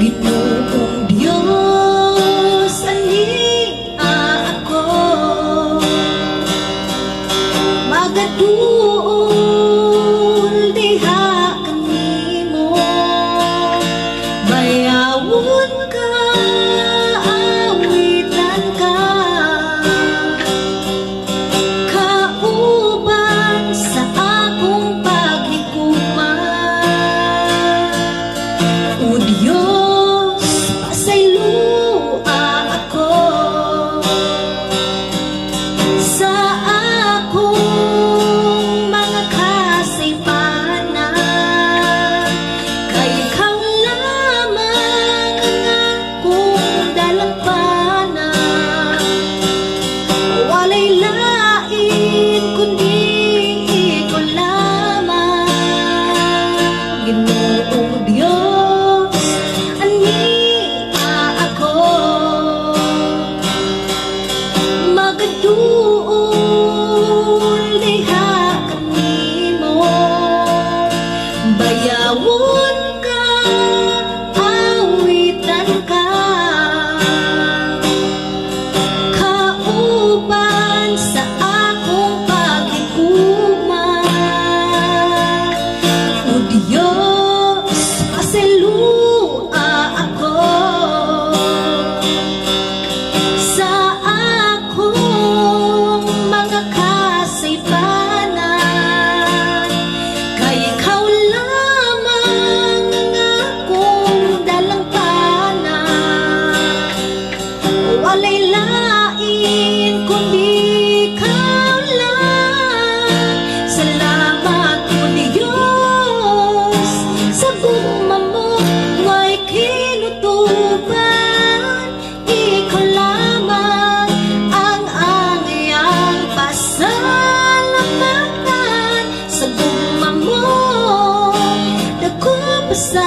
Ginoong Diyos, ani ako magaduol diha kanimo, bayawon ka, awitan ka, kauban sa akong paghigugma. O Diyos, pasaylua ako sa akong mga kasaypanan, kay ikaw lamang ang akong dalampanan. Walay lain kundi ikaw lamang, Ginoong Diyos, magaduol diha kanimo, bayawon ka, awitan ka, kauban sa akong paghigugma. O Diyos, pasaylua ako sa akong mga kasaypanan, kay ikaw lamang ang akong dalampanan. Walay lain kundi ikaw lang. Salamat, O Diyos, sa gugma mo ngay kinutuban. Ikaw lamang ang iyang pasalamatan. Sa gugma mo dako pa sa